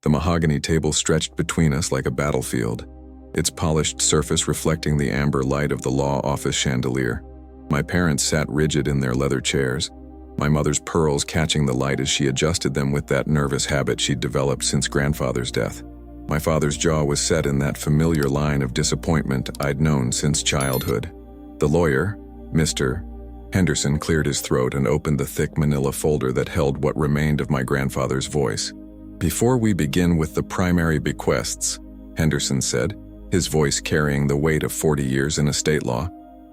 The mahogany table stretched between us like a battlefield, its polished surface reflecting the amber light of the law office chandelier. My parents sat rigid in their leather chairs, my mother's pearls catching the light as she adjusted them with that nervous habit she'd developed since grandfather's death. My father's jaw was set in that familiar line of disappointment I'd known since childhood. The lawyer, Mr. Henderson, cleared his throat and opened the thick manila folder that held what remained of my grandfather's voice. "Before we begin with the primary bequests," Henderson said, his voice carrying the weight of 40 years in estate law,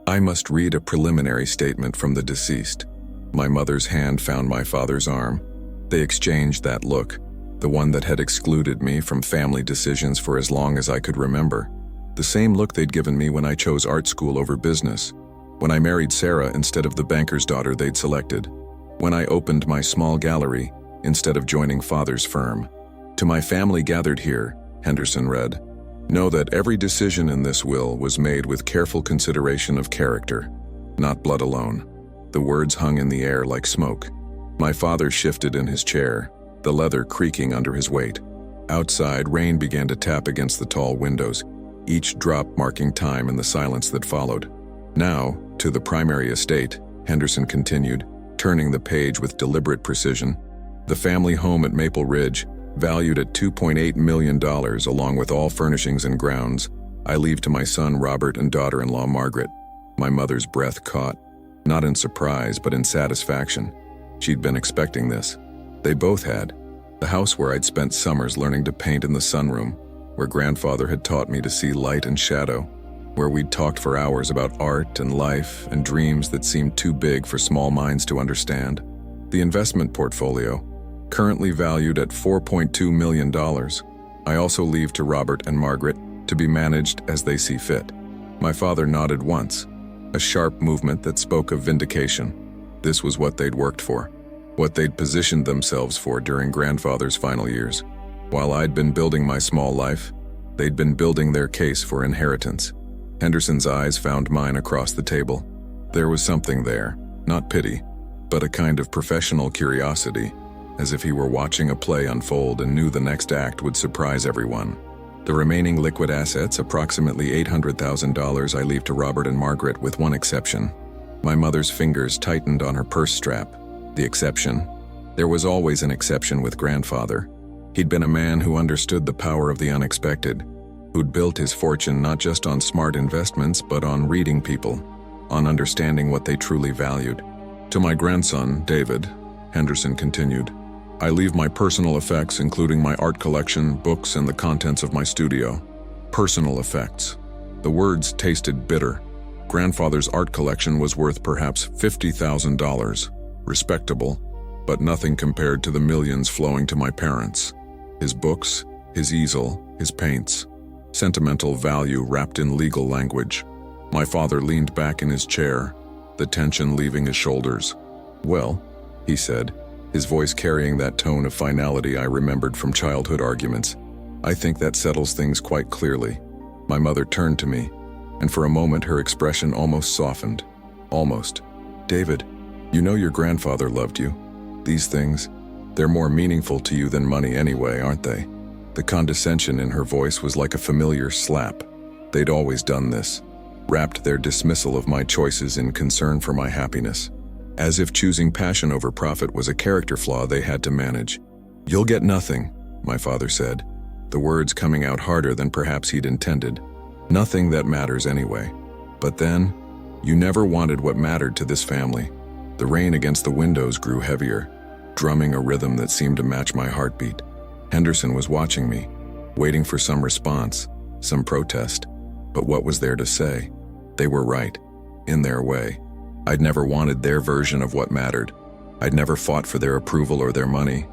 "I must read a preliminary statement from the deceased." My mother's hand found my father's arm. They exchanged that look, the one that had excluded me from family decisions for as long as I could remember. The same look they'd given me when I chose art school over business, when I married Sarah instead of the banker's daughter they'd selected, when I opened my small gallery instead of joining father's firm. "To my family gathered here," Henderson read, "know that every decision in this will was made with careful consideration of character, not blood alone." The words hung in the air like smoke. My father shifted in his chair, the leather creaking under his weight. Outside, rain began to tap against the tall windows, each drop marking time in the silence that followed. "Now, to the primary estate," Henderson continued, turning the page with deliberate precision. "The family home at Maple Ridge, valued at $2.8 million along with all furnishings and grounds, I leave to my son Robert and daughter-in-law Margaret." My mother's breath caught, not in surprise but in satisfaction. She'd been expecting this. They both had. The house where I'd spent summers learning to paint in the sunroom, where grandfather had taught me to see light and shadow, where we'd talked for hours about art and life and dreams that seemed too big for small minds to understand. The investment portfolio, currently valued at $4.2 million, I also leave to Robert and Margaret to be managed as they see fit. My father nodded once, a sharp movement that spoke of vindication. This was what they'd worked for, what they'd positioned themselves for during grandfather's final years. While I'd been building my small life, they'd been building their case for inheritance. Henderson's eyes found mine across the table. There was something there, not pity, but a kind of professional curiosity, as if he were watching a play unfold and knew the next act would surprise everyone. "The remaining liquid assets, approximately $800,000, I leave to Robert and Margaret with one exception." My mother's fingers tightened on her purse strap. The exception? There was always an exception with grandfather. He'd been a man who understood the power of the unexpected, who'd built his fortune not just on smart investments but on reading people, on understanding what they truly valued. "To my grandson, David," Henderson continued, "I leave my personal effects, including my art collection, books, and the contents of my studio." Personal effects. The words tasted bitter. Grandfather's art collection was worth perhaps $50,000. Respectable, but nothing compared to the millions flowing to my parents. His books, his easel, his paints. Sentimental value wrapped in legal language. My father leaned back in his chair, the tension leaving his shoulders. "Well," he said, his voice carrying that tone of finality I remembered from childhood arguments, "I think that settles things quite clearly." My mother turned to me, and for a moment her expression almost softened. Almost. "David, you know your grandfather loved you. These things, they're more meaningful to you than money anyway, aren't they?" The condescension in her voice was like a familiar slap. They'd always done this, wrapped their dismissal of my choices in concern for my happiness, as if choosing passion over profit was a character flaw they had to manage. "You'll get nothing," my father said, the words coming out harder than perhaps he'd intended. "Nothing that matters anyway. But then, you never wanted what mattered to this family." The rain against the windows grew heavier, drumming a rhythm that seemed to match my heartbeat. Henderson was watching me, waiting for some response, some protest. But what was there to say? They were right, in their way. I'd never wanted their version of what mattered. I'd never fought for their approval or their money.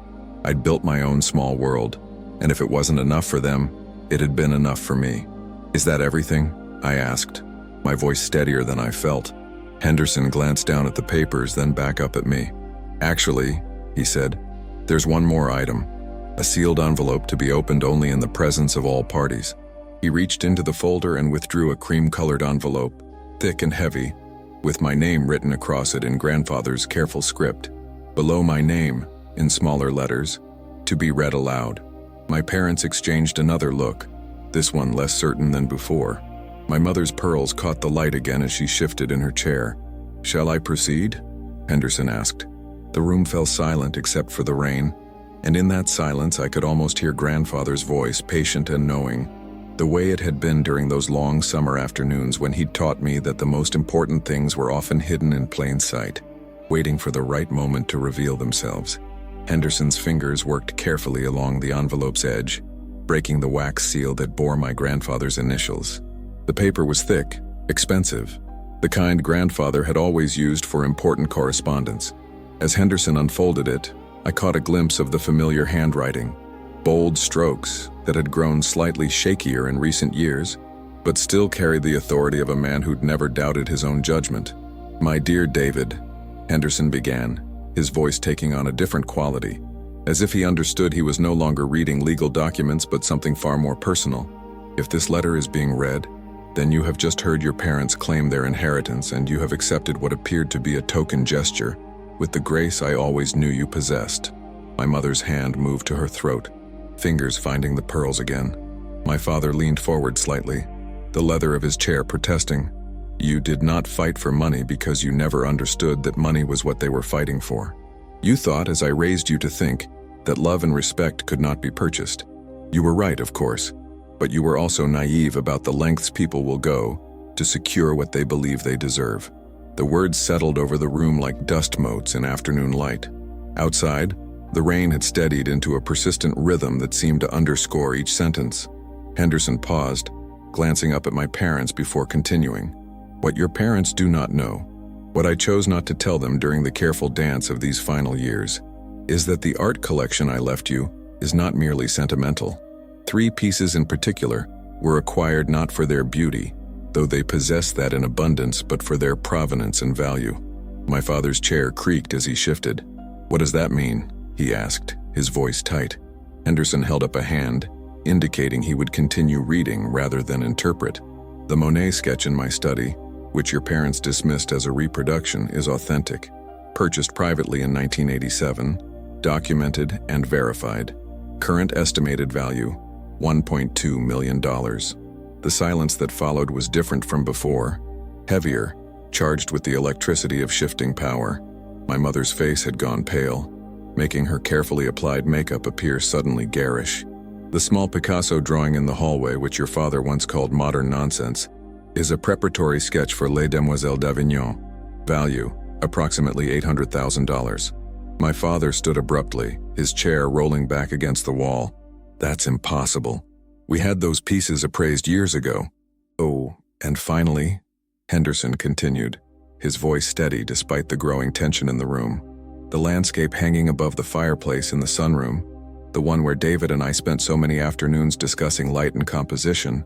I'd built my own small world, and if it wasn't enough for them, it had been enough for me. "Is that everything?" I asked, my voice steadier than I felt. Henderson glanced down at the papers, then back up at me. "Actually," he said, "there's one more item. A sealed envelope to be opened only in the presence of all parties." He reached into the folder and withdrew a cream-colored envelope, thick and heavy, with my name written across it in grandfather's careful script. Below my name, in smaller letters, "To be read aloud." My parents exchanged another look, this one less certain than before. My mother's pearls caught the light again as she shifted in her chair. "Shall I proceed?" Henderson asked. The room fell silent except for the rain, and in that silence I could almost hear grandfather's voice, patient and knowing, the way it had been during those long summer afternoons when he'd taught me that the most important things were often hidden in plain sight, waiting for the right moment to reveal themselves. Henderson's fingers worked carefully along the envelope's edge, breaking the wax seal that bore my grandfather's initials. The paper was thick, expensive, the kind grandfather had always used for important correspondence. As Henderson unfolded it, I caught a glimpse of the familiar handwriting, bold strokes that had grown slightly shakier in recent years, but still carried the authority of a man who'd never doubted his own judgment. "My dear David," Henderson began, his voice taking on a different quality, as if he understood he was no longer reading legal documents but something far more personal. "If this letter is being read, then you have just heard your parents claim their inheritance and you have accepted what appeared to be a token gesture, with the grace I always knew you possessed." My mother's hand moved to her throat, fingers finding the pearls again. My father leaned forward slightly, the leather of his chair protesting. "You did not fight for money because you never understood that money was what they were fighting for. You thought, as I raised you to think, that love and respect could not be purchased. You were right, of course, but you were also naive about the lengths people will go to secure what they believe they deserve." The words settled over the room like dust motes in afternoon light. Outside, the rain had steadied into a persistent rhythm that seemed to underscore each sentence. Henderson paused, glancing up at my parents before continuing. "What your parents do not know, what I chose not to tell them during the careful dance of these final years, is that the art collection I left you is not merely sentimental. 3 pieces in particular were acquired not for their beauty, though they possess that in abundance, but for their provenance and value." My father's chair creaked as he shifted. "What does that mean?" he asked, his voice tight. Henderson held up a hand, indicating he would continue reading rather than interpret. "The Monet sketch in my study, which your parents dismissed as a reproduction, is authentic. Purchased privately in 1987, documented and verified. Current estimated value, $1.2 million. The silence that followed was different from before, heavier, charged with the electricity of shifting power. My mother's face had gone pale, making her carefully applied makeup appear suddenly garish. "The small Picasso drawing in the hallway, which your father once called modern nonsense, is a preparatory sketch for Les Demoiselles d'Avignon. Value, approximately $800,000. My father stood abruptly, his chair rolling back against the wall. "That's impossible. We had those pieces appraised years ago." "Oh, and finally," Henderson continued, his voice steady despite the growing tension in the room, "the landscape hanging above the fireplace in the sunroom, the one where David and I spent so many afternoons discussing light and composition,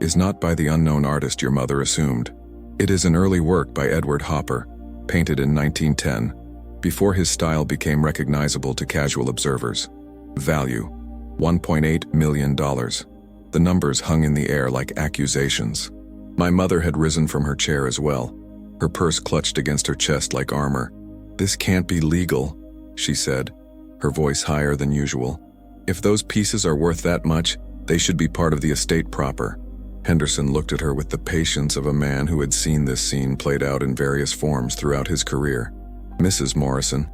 is not by the unknown artist your mother assumed. It is an early work by Edward Hopper, painted in 1910, before his style became recognizable to casual observers. Value, $1.8 million. The numbers hung in the air like accusations. My mother had risen from her chair as well, her purse clutched against her chest like armor. "This can't be legal," she said, her voice higher than usual. "If those pieces are worth that much, they should be part of the estate proper." Henderson looked at her with the patience of a man who had seen this scene played out in various forms throughout his career. "Mrs. Morrison,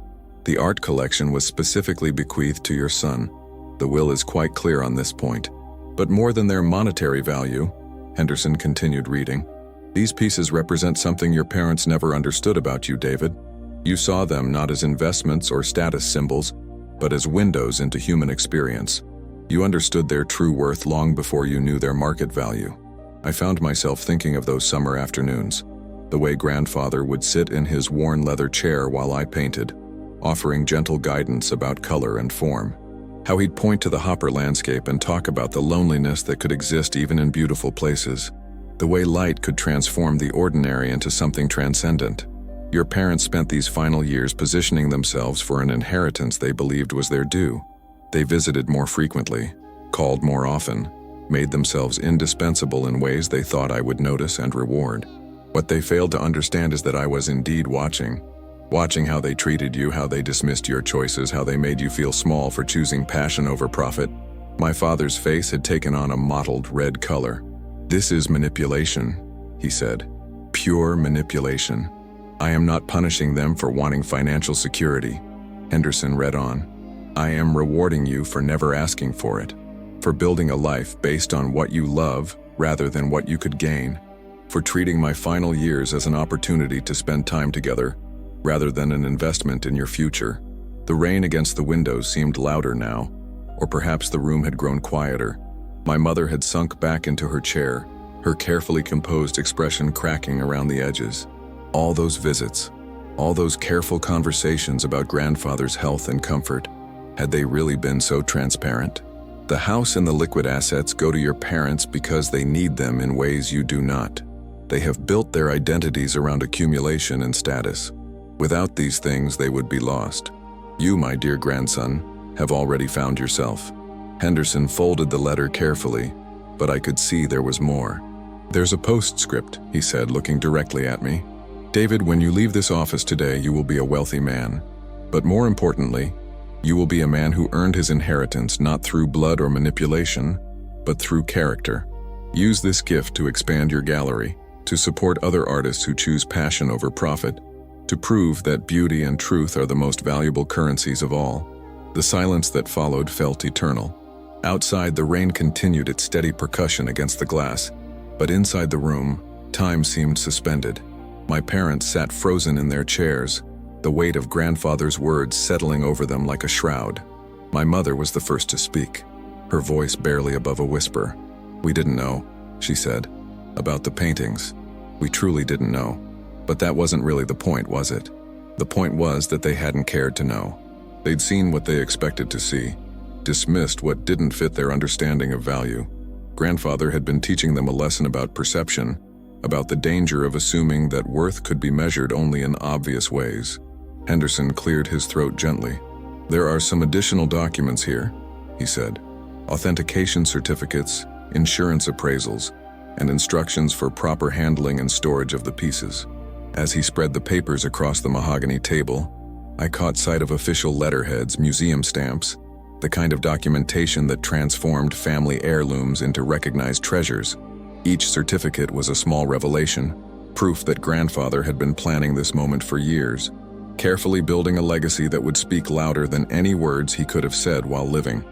the art collection was specifically bequeathed to your son. The will is quite clear on this point. But more than their monetary value," Henderson continued reading, "these pieces represent something your parents never understood about you, David. You saw them not as investments or status symbols, but as windows into human experience. You understood their true worth long before you knew their market value." I found myself thinking of those summer afternoons, the way grandfather would sit in his worn leather chair while I painted, offering gentle guidance about color and form. How he'd point to the Hopper landscape and talk about the loneliness that could exist even in beautiful places, the way light could transform the ordinary into something transcendent. Your parents spent these final years positioning themselves for an inheritance they believed was their due. They visited more frequently, called more often, made themselves indispensable in ways they thought I would notice and reward. What they failed to understand is that I was indeed watching how they treated you, how they dismissed your choices, how they made you feel small for choosing passion over profit. My father's face had taken on a mottled red color. "This is manipulation," he said. "Pure manipulation. I am not punishing them for wanting financial security." Henderson read on. "I am rewarding you for never asking for it, for building a life based on what you love rather than what you could gain, for treating my final years as an opportunity to spend time together rather than an investment in your future." The rain against the windows seemed louder now, or perhaps the room had grown quieter. My mother had sunk back into her chair, her carefully composed expression cracking around the edges. All those visits, all those careful conversations about grandfather's health and comfort, had they really been so transparent? The house and the liquid assets go to your parents because they need them in ways you do not. They have built their identities around accumulation and status. Without these things, they would be lost. You, my dear grandson, have already found yourself. Henderson folded the letter carefully, but I could see there was more. "There's a postscript," he said, looking directly at me. "David, when you leave this office today, you will be a wealthy man. But more importantly, you will be a man who earned his inheritance not through blood or manipulation, but through character. Use this gift to expand your gallery, to support other artists who choose passion over profit, to prove that beauty and truth are the most valuable currencies of all." The silence that followed felt eternal. Outside, the rain continued its steady percussion against the glass, but inside the room, time seemed suspended. My parents sat frozen in their chairs, the weight of grandfather's words settling over them like a shroud. My mother was the first to speak, her voice barely above a whisper. "We didn't know," she said, "about the paintings. We truly didn't know. But that wasn't really the point, was it? The point was that they hadn't cared to know. They'd seen what they expected to see, dismissed what didn't fit their understanding of value. Grandfather had been teaching them a lesson about perception, about the danger of assuming that worth could be measured only in obvious ways. Henderson cleared his throat gently. "There are some additional documents here," he said. "Authentication certificates, insurance appraisals, and instructions for proper handling and storage of the pieces." As he spread the papers across the mahogany table, I caught sight of official letterheads, museum stamps, the kind of documentation that transformed family heirlooms into recognized treasures. Each certificate was a small revelation, proof that grandfather had been planning this moment for years, carefully building a legacy that would speak louder than any words he could have said while living.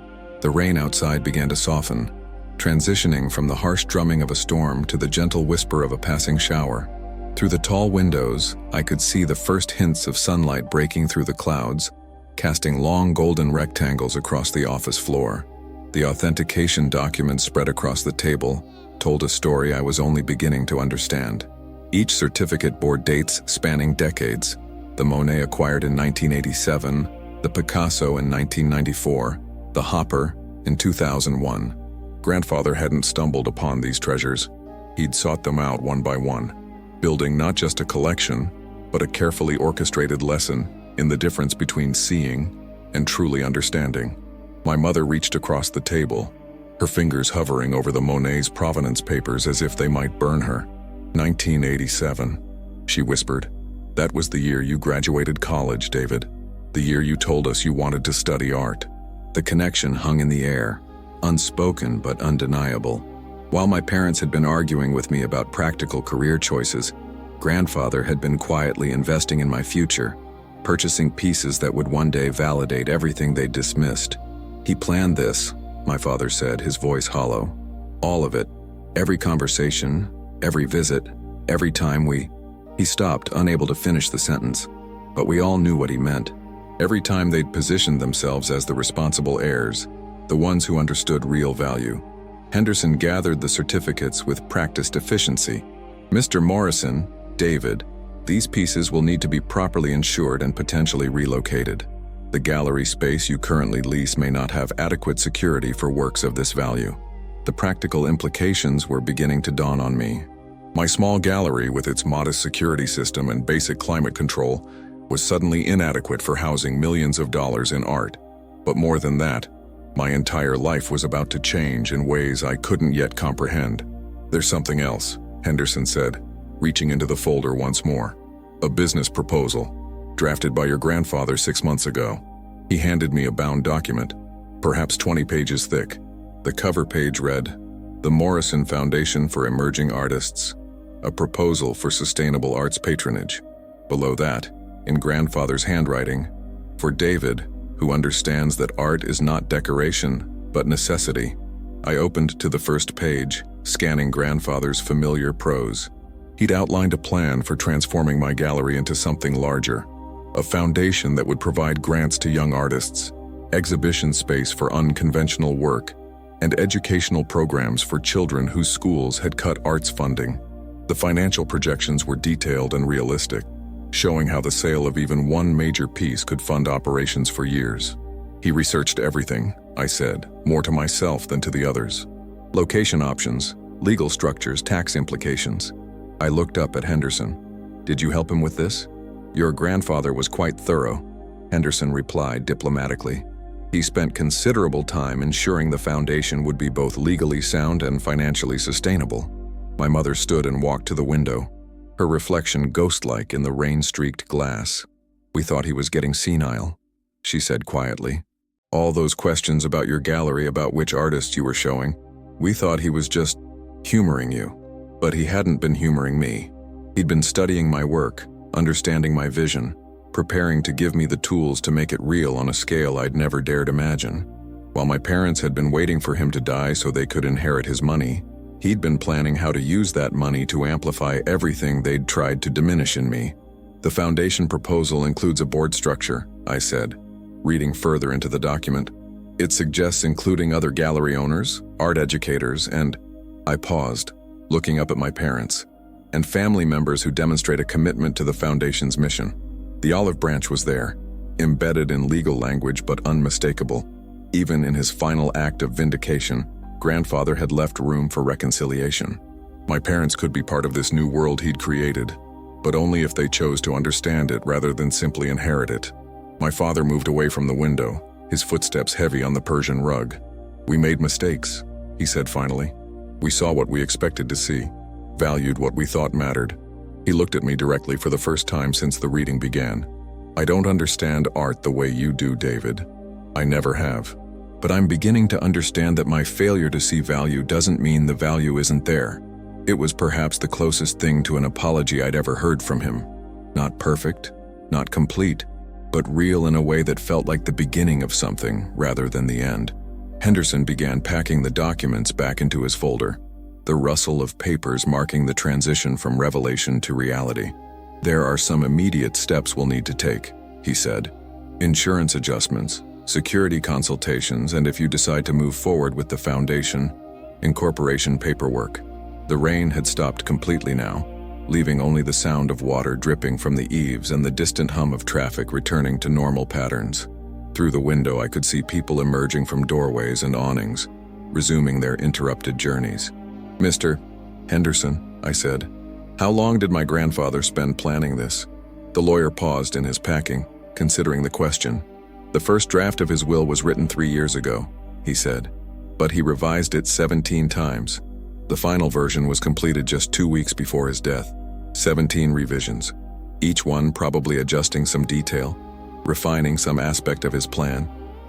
The rain outside began to soften, transitioning from the harsh drumming of a storm to the gentle whisper of a passing shower. Through the tall windows, I could see the first hints of sunlight breaking through the clouds, casting long golden rectangles across the office floor. The authentication documents spread across the table told a story I was only beginning to understand. Each certificate bore dates spanning decades: the Monet acquired in 1987, the Picasso in 1994, the Hopper in 2001. Grandfather hadn't stumbled upon these treasures. He'd sought them out one by one, building not just a collection, but a carefully orchestrated lesson in the difference between seeing and truly understanding. My mother reached across the table, her fingers hovering over the Monet's provenance papers as if they might burn her. 1987, she whispered. "That was the year you graduated college, David. The year you told us you wanted to study art." The connection hung in the air, unspoken but undeniable. While my parents had been arguing with me about practical career choices, grandfather had been quietly investing in my future, purchasing pieces that would one day validate everything they'd dismissed. "He planned this," my father said, his voice hollow. "All of it. Every conversation, every visit, every time we—" He stopped, unable to finish the sentence, but we all knew what he meant. Every time they'd positioned themselves as the responsible heirs, the ones who understood real value. Henderson gathered the certificates with practiced efficiency. "Mr. Morrison, David, these pieces will need to be properly insured and potentially relocated. The gallery space you currently lease may not have adequate security for works of this value." The practical implications were beginning to dawn on me. My small gallery, with its modest security system and basic climate control, was suddenly inadequate for housing millions of dollars in art. But more than that, my entire life was about to change in ways I couldn't yet comprehend. "There's something else," Henderson said, reaching into the folder once more. "A business proposal, drafted by your grandfather 6 months ago." He handed me a bound document, perhaps 20 pages thick, The cover page read, "The Morrison Foundation for Emerging Artists, a proposal for sustainable arts patronage." Below that, in grandfather's handwriting, "For David, who understands that art is not decoration, but necessity." I opened to the first page, scanning grandfather's familiar prose. He'd outlined a plan for transforming my gallery into something larger, a foundation that would provide grants to young artists, exhibition space for unconventional work, and educational programs for children whose schools had cut arts funding. The financial projections were detailed and realistic, showing how the sale of even one major piece could fund operations for years. He researched everything, I said, more to myself than to the others. Location options, legal structures, tax implications. I looked up at Henderson. "Did you help him with this?" "Your grandfather was quite thorough," Henderson replied diplomatically. "He spent considerable time ensuring the foundation would be both legally sound and financially sustainable." My mother stood and walked to the window, her reflection ghost-like in the rain-streaked glass. "We thought he was getting senile," she said quietly. "All those questions about your gallery, about which artists you were showing, we thought he was just humoring you. But he hadn't been humoring me. He'd been studying my work, understanding my vision, preparing to give me the tools to make it real on a scale I'd never dared imagine. While my parents had been waiting for him to die so they could inherit his money, he'd been planning how to use that money to amplify everything they'd tried to diminish in me. "The foundation proposal includes a board structure," I said, reading further into the document. "It suggests including other gallery owners, art educators, and—" I paused, looking up at my parents, "and family members who demonstrate a commitment to the foundation's mission." The olive branch was there, embedded in legal language but unmistakable. Even in his final act of vindication, grandfather had left room for reconciliation. My parents could be part of this new world he'd created, but only if they chose to understand it rather than simply inherit it. My father moved away from the window, his footsteps heavy on the Persian rug. "We made mistakes," he said finally. "We saw what we expected to see, valued what we thought mattered." He looked at me directly for the first time since the reading began. "I don't understand art the way you do, David. I never have. But I'm beginning to understand that my failure to see value doesn't mean the value isn't there." It was perhaps the closest thing to an apology I'd ever heard from him. Not perfect, not complete, but real in a way that felt like the beginning of something rather than the end. Henderson began packing the documents back into his folder, the rustle of papers marking the transition from revelation to reality. "There are some immediate steps we'll need to take," he said. "Insurance adjustments, security consultations, and if you decide to move forward with the foundation, incorporation paperwork." The rain had stopped completely now, leaving only the sound of water dripping from the eaves and the distant hum of traffic returning to normal patterns. Through the window I could see people emerging from doorways and awnings, resuming their interrupted journeys. "Mr. Henderson," I said, "how long did my grandfather spend planning this?" The lawyer paused in his packing, considering the question. "The first draft of his will was written 3 years ago," he said, "but he revised it 17 times. The final version was completed just 2 weeks before his death. 17 revisions, each one probably adjusting some detail, refining some aspect of his plan,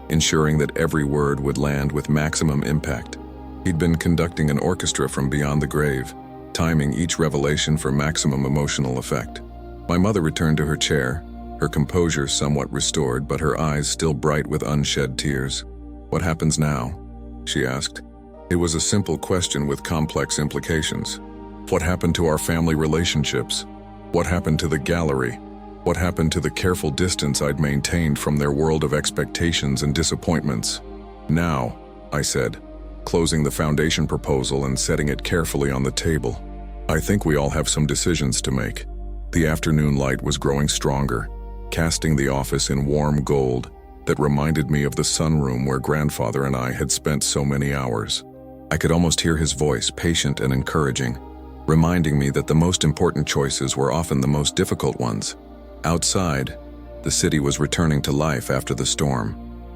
ensuring that every word would land with maximum impact. He'd been conducting an orchestra from beyond the grave, timing each revelation for maximum emotional effect." My mother returned to her chair, her composure somewhat restored, but her eyes still bright with unshed tears. "What happens now?" she asked. It was a simple question with complex implications. What happened to our family relationships? What happened to the gallery? What happened to the careful distance I'd maintained from their world of expectations and disappointments? "Now," I said, closing the foundation proposal and setting it carefully on the table, "I think we all have some decisions to make." The afternoon light was growing stronger, casting the office in warm gold that reminded me of the sunroom where grandfather and I had spent so many hours. I could almost hear his voice, patient and encouraging, reminding me that the most important choices were often the most difficult ones. Outside, the city was returning to life after the storm,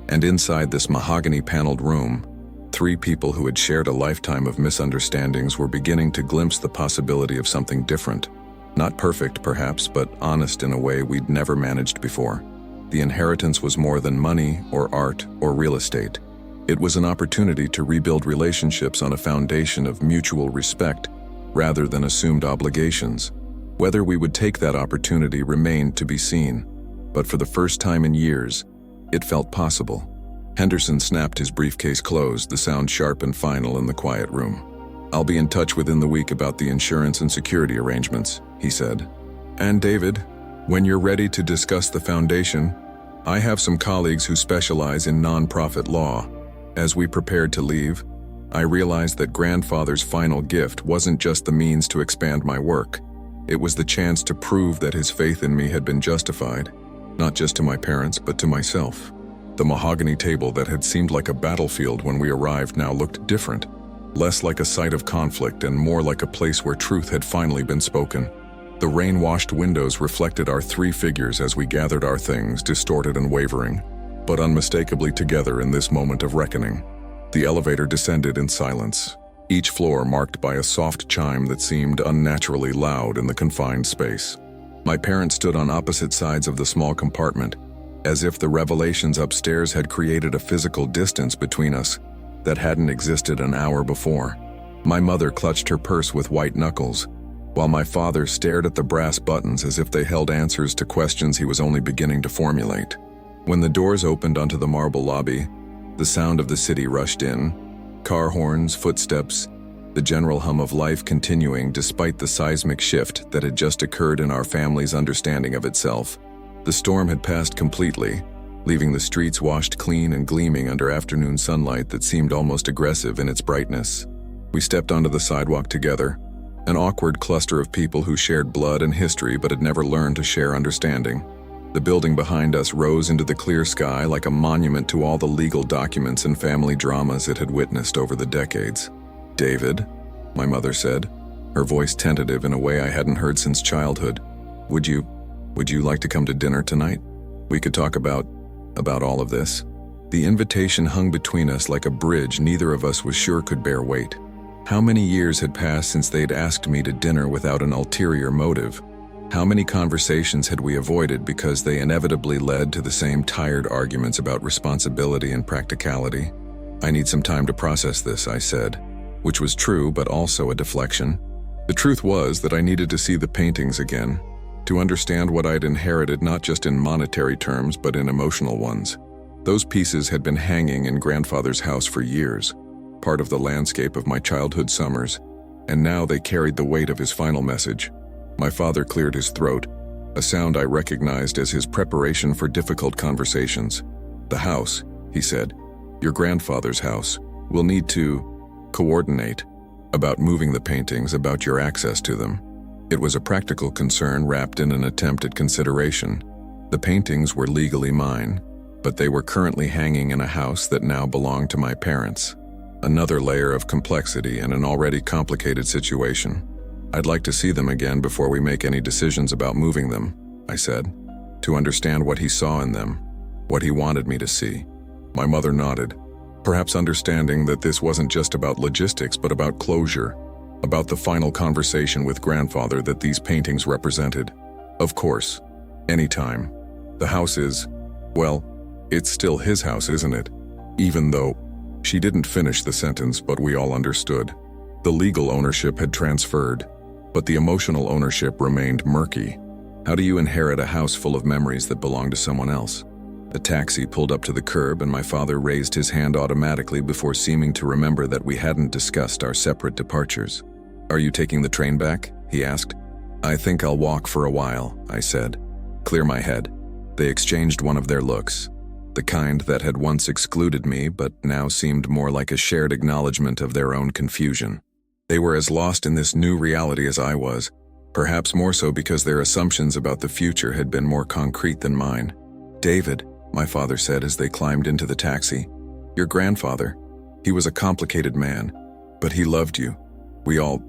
and inside this mahogany-paneled room, 3 people who had shared a lifetime of misunderstandings were beginning to glimpse the possibility of something different. Not perfect, perhaps, but honest in a way we'd never managed before. The inheritance was more than money or art or real estate. It was an opportunity to rebuild relationships on a foundation of mutual respect rather than assumed obligations. Whether we would take that opportunity remained to be seen, but for the first time in years, it felt possible. Henderson snapped his briefcase closed, the sound sharp and final in the quiet room. "I'll be in touch within the week about the insurance and security arrangements," he said. "And David, when you're ready to discuss the foundation, I have some colleagues who specialize in nonprofit law." As we prepared to leave, I realized that grandfather's final gift wasn't just the means to expand my work. It was the chance to prove that his faith in me had been justified, not just to my parents, but to myself. The mahogany table that had seemed like a battlefield when we arrived now looked different, less like a site of conflict and more like a place where truth had finally been spoken. The rain-washed windows reflected our three figures as we gathered our things, distorted and wavering, but unmistakably together in this moment of reckoning. The elevator descended in silence, each floor marked by a soft chime that seemed unnaturally loud in the confined space. My parents stood on opposite sides of the small compartment, as if the revelations upstairs had created a physical distance between us that hadn't existed an hour before. My mother clutched her purse with white knuckles, while my father stared at the brass buttons as if they held answers to questions he was only beginning to formulate. When the doors opened onto the marble lobby, the sound of the city rushed in, car horns, footsteps, the general hum of life continuing despite the seismic shift that had just occurred in our family's understanding of itself. The storm had passed completely, leaving the streets washed clean and gleaming under afternoon sunlight that seemed almost aggressive in its brightness. We stepped onto the sidewalk together, an awkward cluster of people who shared blood and history but had never learned to share understanding. The building behind us rose into the clear sky like a monument to all the legal documents and family dramas it had witnessed over the decades. "David," my mother said, her voice tentative in a way I hadn't heard since childhood. Would you like to come to dinner tonight? We could talk about all of this." The invitation hung between us like a bridge neither of us was sure could bear weight. How many years had passed since they'd asked me to dinner without an ulterior motive? How many conversations had we avoided because they inevitably led to the same tired arguments about responsibility and practicality? "I need some time to process this," I said, which was true but also a deflection. The truth was that I needed to see the paintings again, to understand what I'd inherited not just in monetary terms but in emotional ones. Those pieces had been hanging in grandfather's house for years, part of the landscape of my childhood summers, and now they carried the weight of his final message. My father cleared his throat, a sound I recognized as his preparation for difficult conversations. "The house," he said, "your grandfather's house. We'll need to coordinate about moving the paintings, about your access to them." It was a practical concern wrapped in an attempt at consideration. The paintings were legally mine, but they were currently hanging in a house that now belonged to my parents. Another layer of complexity in an already complicated situation. "I'd like to see them again before we make any decisions about moving them," I said, to understand what he saw in them, what he wanted me to see. My mother nodded, perhaps understanding that this wasn't just about logistics but about closure, about the final conversation with grandfather that these paintings represented. "Of course, anytime. The house is, well, it's still his house, isn't it? Even though..." She didn't finish the sentence, but we all understood. The legal ownership had transferred, but the emotional ownership remained murky. How do you inherit a house full of memories that belong to someone else? A taxi pulled up to the curb and my father raised his hand automatically before seeming to remember that we hadn't discussed our separate departures. "Are you taking the train back?" he asked. "I think I'll walk for a while," I said. "Clear my head." They exchanged one of their looks, the kind that had once excluded me but now seemed more like a shared acknowledgement of their own confusion. They were as lost in this new reality as I was, perhaps more so because their assumptions about the future had been more concrete than mine. "David," my father said as they climbed into the taxi, "your grandfather, he was a complicated man, but he loved you. We all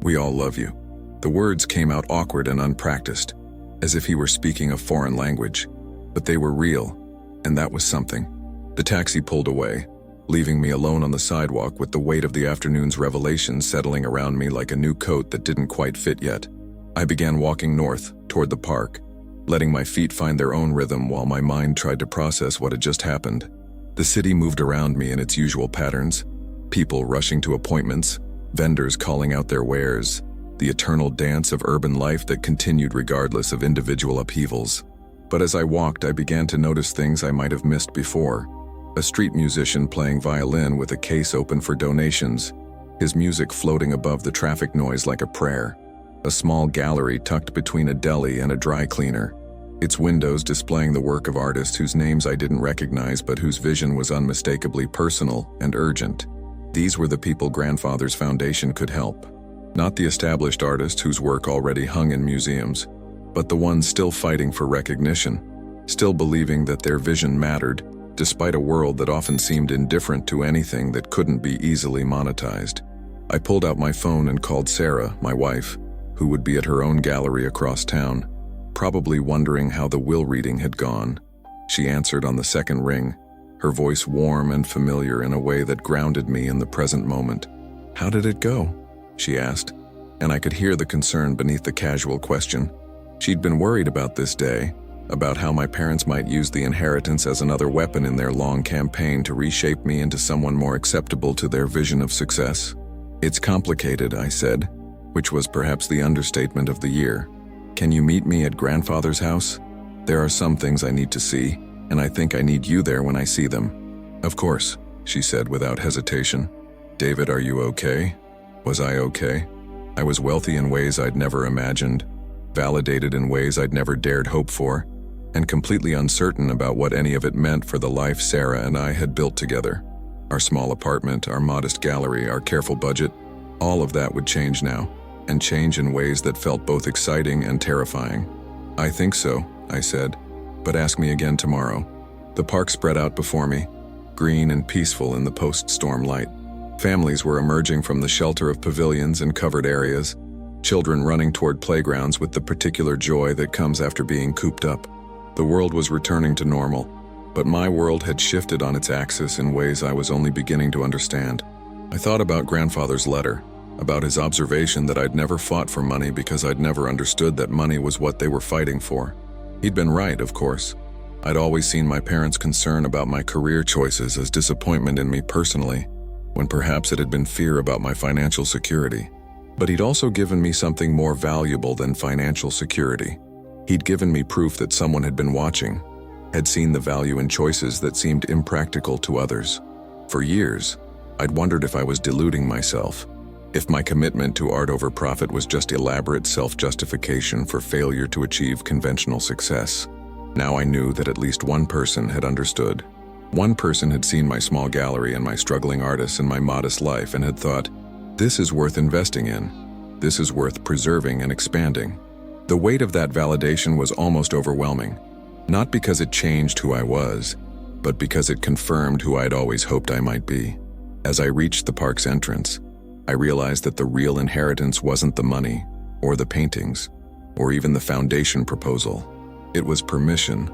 love you." The words came out awkward and unpracticed, as if he were speaking a foreign language, but they were real, and that was something. The taxi pulled away, leaving me alone on the sidewalk with the weight of the afternoon's revelations settling around me like a new coat that didn't quite fit yet. I began walking north, toward the park, letting my feet find their own rhythm while my mind tried to process what had just happened. The city moved around me in its usual patterns. People rushing to appointments, vendors calling out their wares, the eternal dance of urban life that continued regardless of individual upheavals. But as I walked, I began to notice things I might have missed before. A street musician playing violin with a case open for donations, his music floating above the traffic noise like a prayer. A small gallery tucked between a deli and a dry cleaner, its windows displaying the work of artists whose names I didn't recognize but whose vision was unmistakably personal and urgent. These were the people Grandfather's Foundation could help. Not the established artists whose work already hung in museums, but the ones still fighting for recognition, still believing that their vision mattered, despite a world that often seemed indifferent to anything that couldn't be easily monetized. I pulled out my phone and called Sarah, my wife, who would be at her own gallery across town, probably wondering how the will reading had gone. She answered on the second ring, her voice warm and familiar in a way that grounded me in the present moment. "How did it go?" she asked, and I could hear the concern beneath the casual question. She'd been worried about this day, about how my parents might use the inheritance as another weapon in their long campaign to reshape me into someone more acceptable to their vision of success. "It's complicated," I said, which was perhaps the understatement of the year. "Can you meet me at Grandfather's house? There are some things I need to see, and I think I need you there when I see them." "Of course," she said without hesitation. "David, are you okay?" Was I okay? I was wealthy in ways I'd never imagined, validated in ways I'd never dared hope for, and completely uncertain about what any of it meant for the life Sarah and I had built together. Our small apartment, our modest gallery, our careful budget, all of that would change now, and change in ways that felt both exciting and terrifying. "I think so," I said, "but ask me again tomorrow." The park spread out before me, green and peaceful in the post-storm light. Families were emerging from the shelter of pavilions and covered areas, children running toward playgrounds with the particular joy that comes after being cooped up. The world was returning to normal, but my world had shifted on its axis in ways I was only beginning to understand. I thought about Grandfather's letter, about his observation that I'd never fought for money because I'd never understood that money was what they were fighting for. He'd been right, of course. I'd always seen my parents' concern about my career choices as disappointment in me personally, when perhaps it had been fear about my financial security. But he'd also given me something more valuable than financial security. He'd given me proof that someone had been watching, had seen the value in choices that seemed impractical to others. For years, I'd wondered if I was deluding myself, if my commitment to art over profit was just elaborate self-justification for failure to achieve conventional success. Now I knew that at least one person had understood. One person had seen my small gallery and my struggling artists and my modest life and had thought, "This is worth investing in. This is worth preserving and expanding." The weight of that validation was almost overwhelming, not because it changed who I was, but because it confirmed who I'd always hoped I might be. As I reached the park's entrance, I realized that the real inheritance wasn't the money, or the paintings, or even the foundation proposal. It was permission.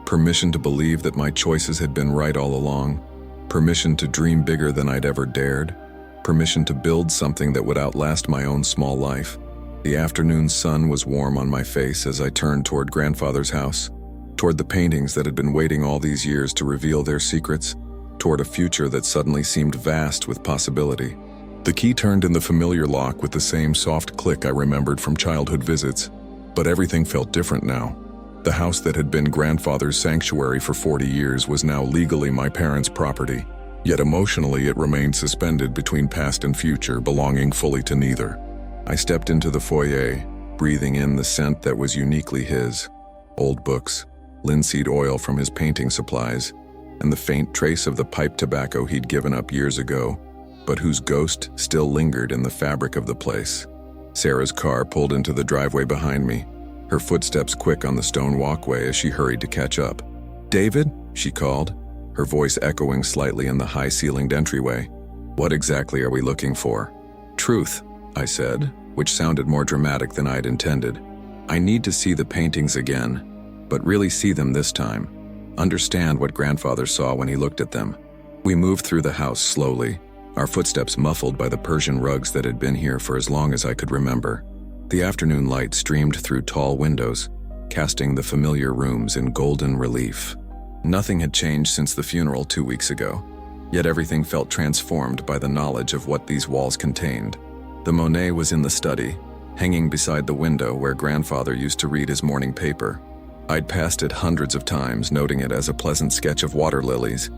Permission to believe that my choices had been right all along. Permission to dream bigger than I'd ever dared. Permission to build something that would outlast my own small life. The afternoon sun was warm on my face as I turned toward Grandfather's house, toward the paintings that had been waiting all these years to reveal their secrets, toward a future that suddenly seemed vast with possibility. The key turned in the familiar lock with the same soft click I remembered from childhood visits, but everything felt different now. The house that had been Grandfather's sanctuary for 40 years was now legally my parents' property, yet emotionally it remained suspended between past and future, belonging fully to neither. I stepped into the foyer, breathing in the scent that was uniquely his. Old books, linseed oil from his painting supplies, and the faint trace of the pipe tobacco he'd given up years ago, but whose ghost still lingered in the fabric of the place. Sarah's car pulled into the driveway behind me, her footsteps quick on the stone walkway as she hurried to catch up. "David?" she called, her voice echoing slightly in the high-ceilinged entryway. "What exactly are we looking for?" "Truth," I said, which sounded more dramatic than I'd intended. "I need to see the paintings again, but really see them this time. Understand what Grandfather saw when he looked at them." We moved through the house slowly, our footsteps muffled by the Persian rugs that had been here for as long as I could remember. The afternoon light streamed through tall windows, casting the familiar rooms in golden relief. Nothing had changed since the funeral 2 weeks ago, yet everything felt transformed by the knowledge of what these walls contained. The Monet was in the study, hanging beside the window where grandfather used to read his morning paper. I'd passed it hundreds of times, noting it as a pleasant sketch of water lilies,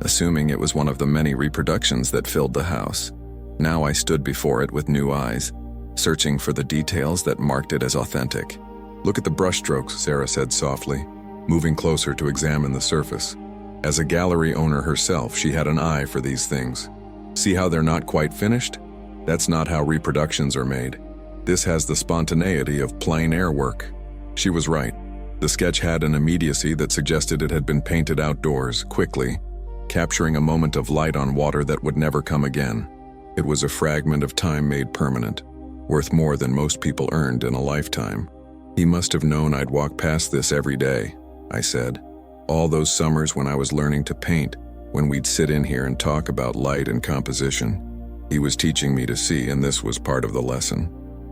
assuming it was one of the many reproductions that filled the house. Now I stood before it with new eyes, searching for the details that marked it as authentic. "Look at the brushstrokes," Sarah said softly, moving closer to examine the surface. As a gallery owner herself, she had an eye for these things. "See how they're not quite finished? That's not how reproductions are made. This has the spontaneity of plein air work." She was right. The sketch had an immediacy that suggested it had been painted outdoors, quickly, capturing a moment of light on water that would never come again. It was a fragment of time made permanent, worth more than most people earned in a lifetime. "He must have known I'd walk past this every day," I said. "All those summers when I was learning to paint, when we'd sit in here and talk about light and composition. He was teaching me to see, and this was part of the lesson."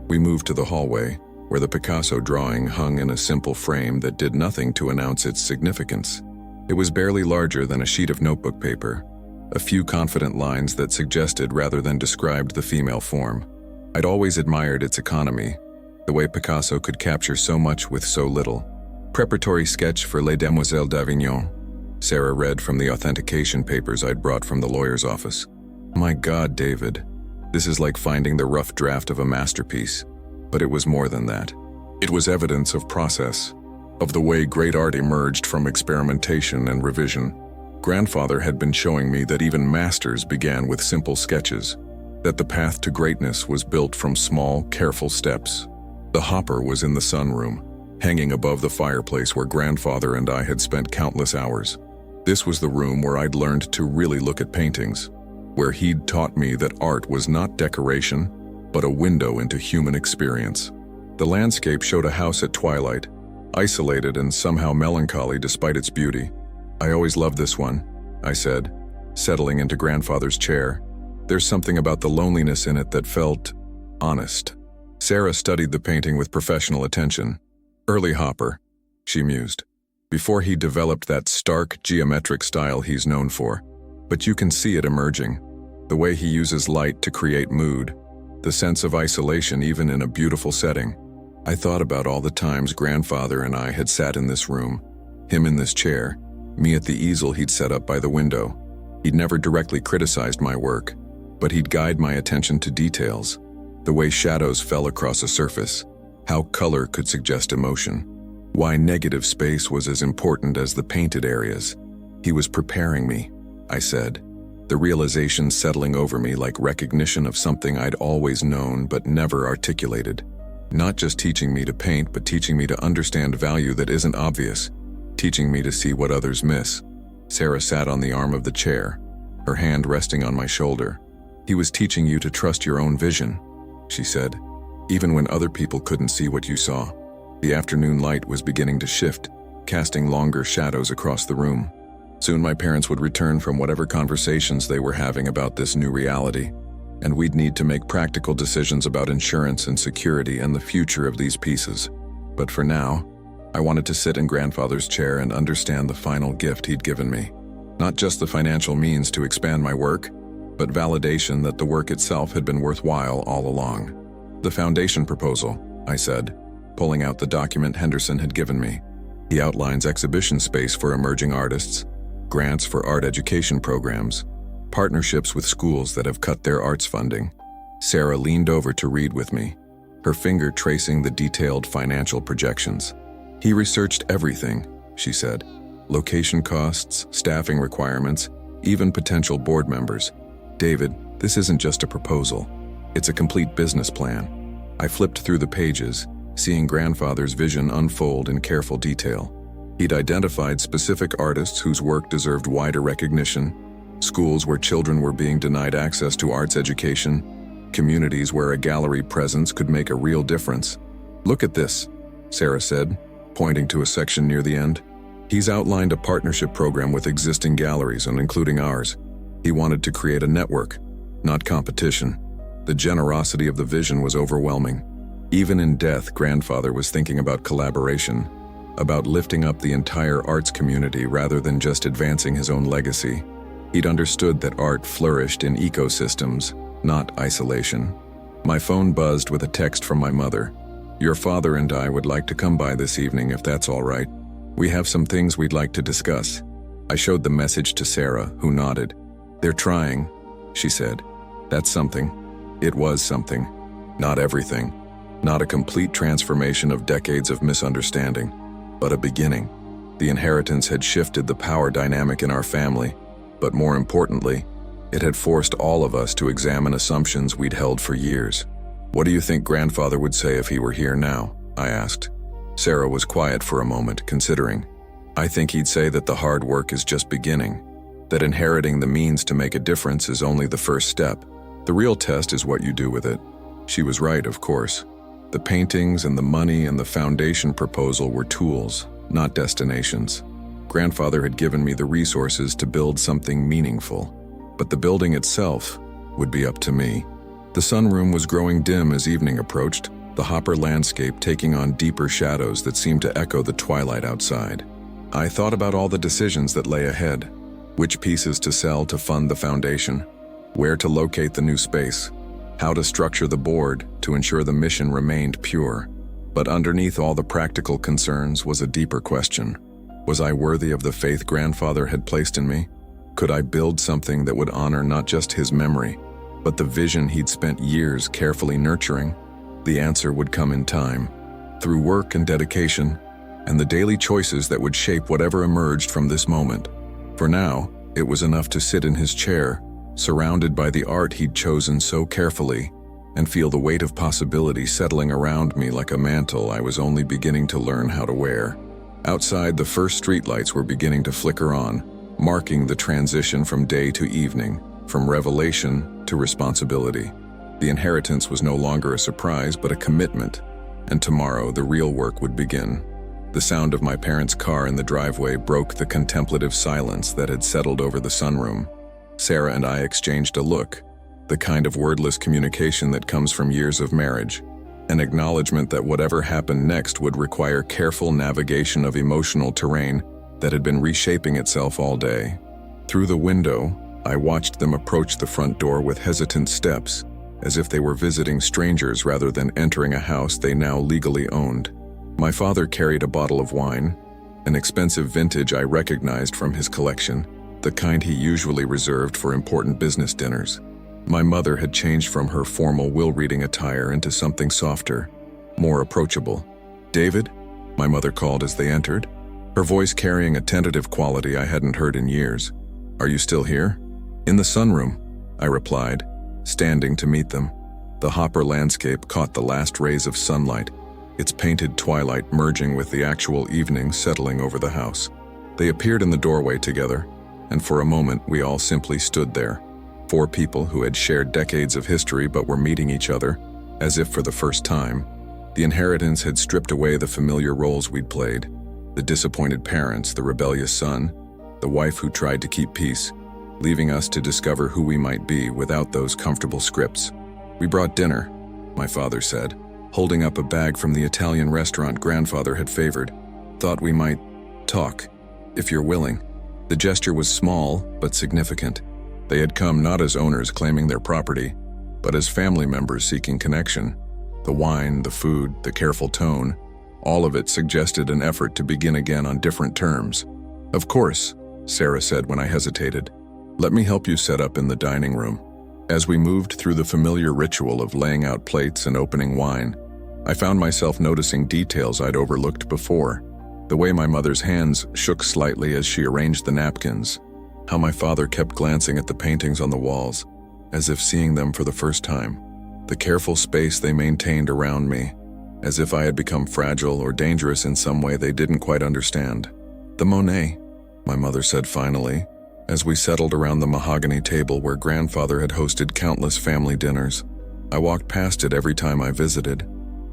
We moved to the hallway, where the Picasso drawing hung in a simple frame that did nothing to announce its significance. It was barely larger than a sheet of notebook paper, a few confident lines that suggested rather than described the female form. I'd always admired its economy, the way Picasso could capture so much with so little. "Preparatory sketch for Les Demoiselles d'Avignon," Sarah read from the authentication papers I'd brought from the lawyer's office. "My God, David, this is like finding the rough draft of a masterpiece." But it was more than that. It was evidence of process, of the way great art emerged from experimentation and revision. Grandfather had been showing me that even masters began with simple sketches, that the path to greatness was built from small, careful steps. The hopper was in the sunroom, hanging above the fireplace where grandfather and I had spent countless hours. This was the room where I'd learned to really look at paintings, where he'd taught me that art was not decoration, but a window into human experience. The landscape showed a house at twilight, isolated and somehow melancholy despite its beauty. "I always loved this one," I said, settling into grandfather's chair. "There's something about the loneliness in it that felt honest." Sarah studied the painting with professional attention. "Early Hopper," she mused, "before he developed that stark, geometric style he's known for. But you can see it emerging, the way he uses light to create mood, the sense of isolation even in a beautiful setting." I thought about all the times grandfather and I had sat in this room, him in this chair, me at the easel he'd set up by the window. He'd never directly criticized my work, but he'd guide my attention to details, the way shadows fell across a surface, how color could suggest emotion, why negative space was as important as the painted areas. He was preparing me, I said, the realization settling over me like recognition of something I'd always known but never articulated. Not just teaching me to paint, but teaching me to understand value that isn't obvious, teaching me to see what others miss. Sarah sat on the arm of the chair, her hand resting on my shoulder. "He was teaching you to trust your own vision," she said, "even when other people couldn't see what you saw." The afternoon light was beginning to shift, casting longer shadows across the room. Soon my parents would return from whatever conversations they were having about this new reality, and we'd need to make practical decisions about insurance and security and the future of these pieces. But for now, I wanted to sit in grandfather's chair and understand the final gift he'd given me. Not just the financial means to expand my work, but validation that the work itself had been worthwhile all along. "The foundation proposal," I said, pulling out the document Henderson had given me. "He outlines exhibition space for emerging artists, grants for art education programs, partnerships with schools that have cut their arts funding." Sarah leaned over to read with me, her finger tracing the detailed financial projections. "He researched everything," she said. "Location costs, staffing requirements, even potential board members. David, this isn't just a proposal. It's a complete business plan." I flipped through the pages, seeing grandfather's vision unfold in careful detail. He'd identified specific artists whose work deserved wider recognition, schools where children were being denied access to arts education, communities where a gallery presence could make a real difference. "Look at this," Sarah said, pointing to a section near the end. "He's outlined a partnership program with existing galleries and including ours. He wanted to create a network, not competition." The generosity of the vision was overwhelming. Even in death, grandfather was thinking about collaboration, about lifting up the entire arts community rather than just advancing his own legacy. He'd understood that art flourished in ecosystems, not isolation. My phone buzzed with a text from my mother. "Your father and I would like to come by this evening if that's all right. We have some things we'd like to discuss." I showed the message to Sarah, who nodded. "They're trying," she said. "That's something." It was something. Not everything. Not a complete transformation of decades of misunderstanding, but a beginning. The inheritance had shifted the power dynamic in our family, but more importantly, it had forced all of us to examine assumptions we'd held for years. "What do you think grandfather would say if he were here now?" I asked. Sarah was quiet for a moment, considering. "I think he'd say that the hard work is just beginning, that inheriting the means to make a difference is only the first step. The real test is what you do with it." She was right, of course. The paintings and the money and the foundation proposal were tools, not destinations. Grandfather had given me the resources to build something meaningful, but the building itself would be up to me. The sunroom was growing dim as evening approached, the Hopper landscape taking on deeper shadows that seemed to echo the twilight outside. I thought about all the decisions that lay ahead, which pieces to sell to fund the foundation, where to locate the new space, how to structure the board to ensure the mission remained pure. But underneath all the practical concerns was a deeper question. Was I worthy of the faith grandfather had placed in me? Could I build something that would honor not just his memory, but the vision he'd spent years carefully nurturing? The answer would come in time, through work and dedication, and the daily choices that would shape whatever emerged from this moment. For now, it was enough to sit in his chair, surrounded by the art he'd chosen so carefully, and feel the weight of possibility settling around me like a mantle I was only beginning to learn how to wear. Outside, the first streetlights were beginning to flicker on, marking the transition from day to evening, from revelation to responsibility. The inheritance was no longer a surprise, but a commitment, and tomorrow the real work would begin. The sound of my parents' car in the driveway broke the contemplative silence that had settled over the sunroom. Sarah and I exchanged a look, the kind of wordless communication that comes from years of marriage, an acknowledgement that whatever happened next would require careful navigation of emotional terrain that had been reshaping itself all day. Through the window, I watched them approach the front door with hesitant steps, as if they were visiting strangers rather than entering a house they now legally owned. My father carried a bottle of wine, an expensive vintage I recognized from his collection, the kind he usually reserved for important business dinners. My mother had changed from her formal will-reading attire into something softer, more approachable. "David?" my mother called as they entered, her voice carrying a tentative quality I hadn't heard in years. "Are you still here?" "In the sunroom," I replied, standing to meet them. The Hopper landscape caught the last rays of sunlight, its painted twilight merging with the actual evening settling over the house. They appeared in the doorway together, and for a moment we all simply stood there. Four people who had shared decades of history but were meeting each other, as if for the first time. The inheritance had stripped away the familiar roles we'd played. The disappointed parents, the rebellious son, the wife who tried to keep peace, leaving us to discover who we might be without those comfortable scripts. "We brought dinner," my father said, holding up a bag from the Italian restaurant grandfather had favored. "Thought we might talk, if you're willing." The gesture was small but significant. They had come not as owners claiming their property, but as family members seeking connection. The wine, the food, the careful tone, all of it suggested an effort to begin again on different terms. "Of course," Sarah said when I hesitated. "Let me help you set up in the dining room." As we moved through the familiar ritual of laying out plates and opening wine, I found myself noticing details I'd overlooked before. The way my mother's hands shook slightly as she arranged the napkins, how my father kept glancing at the paintings on the walls, as if seeing them for the first time, the careful space they maintained around me, as if I had become fragile or dangerous in some way they didn't quite understand. "The Monet," my mother said finally, as we settled around the mahogany table where grandfather had hosted countless family dinners. I walked past it every time I visited.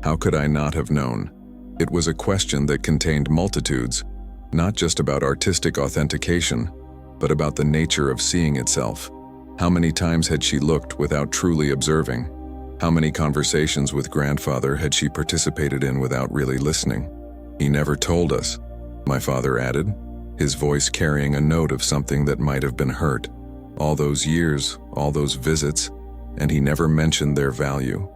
How could I not have known? It was a question that contained multitudes, not just about artistic authentication, but about the nature of seeing itself. How many times had she looked without truly observing? How many conversations with grandfather had she participated in without really listening? He never told us, my father added, his voice carrying a note of something that might have been hurt. All those years, all those visits, and he never mentioned their value.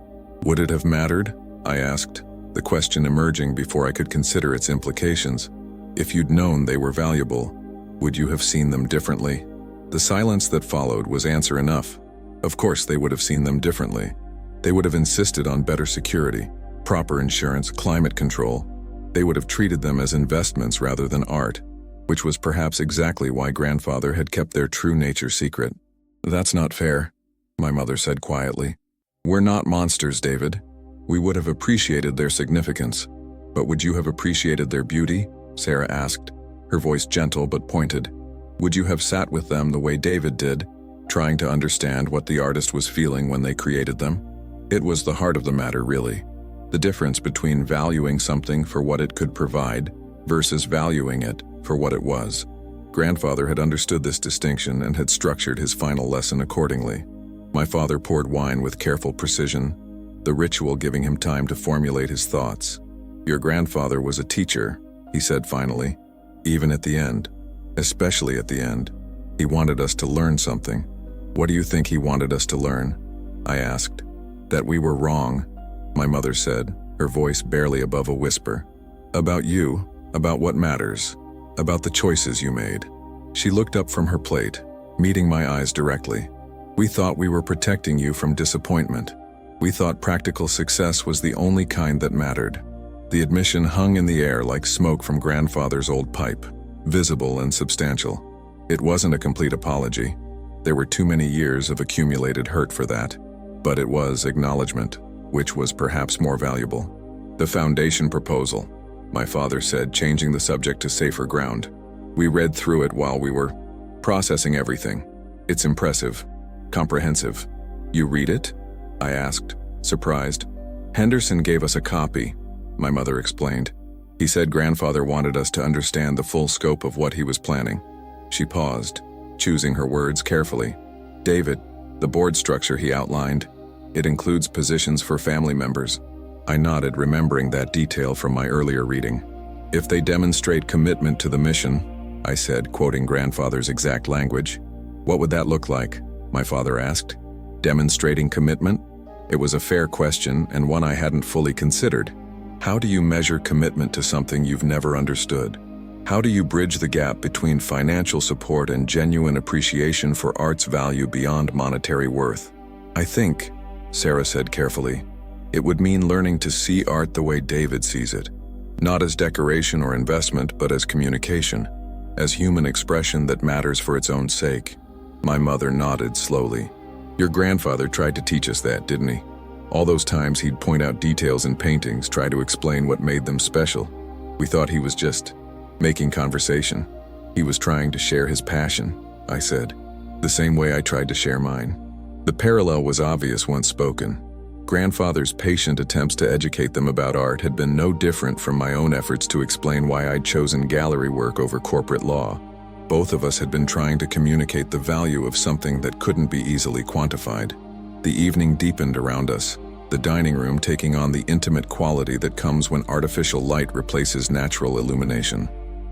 Would it have mattered? I asked, the question emerging before I could consider its implications. If you'd known they were valuable, would you have seen them differently? The silence that followed was answer enough. Of course they would have seen them differently. They would have insisted on better security, proper insurance, climate control. They would have treated them as investments rather than art, which was perhaps exactly why grandfather had kept their true nature secret. That's not fair, my mother said quietly. We're not monsters, David. We would have appreciated their significance. But would you have appreciated their beauty? Sarah asked, her voice gentle but pointed. Would you have sat with them the way David did, trying to understand what the artist was feeling when they created them? It was the heart of the matter, really. The difference between valuing something for what it could provide versus valuing it for what it was. Grandfather had understood this distinction and had structured his final lesson accordingly. My father poured wine with careful precision, the ritual giving him time to formulate his thoughts. Your grandfather was a teacher, he said finally, even at the end. Especially at the end. He wanted us to learn something. What do you think he wanted us to learn? I asked. That we were wrong, my mother said, her voice barely above a whisper. About you, about what matters, about the choices you made. She looked up from her plate, meeting my eyes directly. We thought we were protecting you from disappointment. We thought practical success was the only kind that mattered. The admission hung in the air like smoke from grandfather's old pipe, visible and substantial. It wasn't a complete apology. There were too many years of accumulated hurt for that. But it was acknowledgement, which was perhaps more valuable. The foundation proposal, my father said, changing the subject to safer ground. We read through it while we were processing everything. It's impressive, comprehensive. You read it? I asked, surprised. Henderson gave us a copy, my mother explained. He said grandfather wanted us to understand the full scope of what he was planning. She paused, choosing her words carefully. David, the board structure he outlined, it includes positions for family members. I nodded, remembering that detail from my earlier reading. If they demonstrate commitment to the mission, I said, quoting grandfather's exact language. What would that look like? My father asked. Demonstrating commitment? It was a fair question and one I hadn't fully considered. How do you measure commitment to something you've never understood? How do you bridge the gap between financial support and genuine appreciation for art's value beyond monetary worth? I think, Sarah said carefully, it would mean learning to see art the way David sees it, not as decoration or investment, but as communication, as human expression that matters for its own sake. My mother nodded slowly. Your grandfather tried to teach us that, didn't he? All those times he'd point out details in paintings, try to explain what made them special. We thought he was just making conversation. He was trying to share his passion, I said, the same way I tried to share mine. The parallel was obvious once spoken. Grandfather's patient attempts to educate them about art had been no different from my own efforts to explain why I'd chosen gallery work over corporate law. Both of us had been trying to communicate the value of something that couldn't be easily quantified. The evening deepened around us, the dining room taking on the intimate quality that comes when artificial light replaces natural illumination.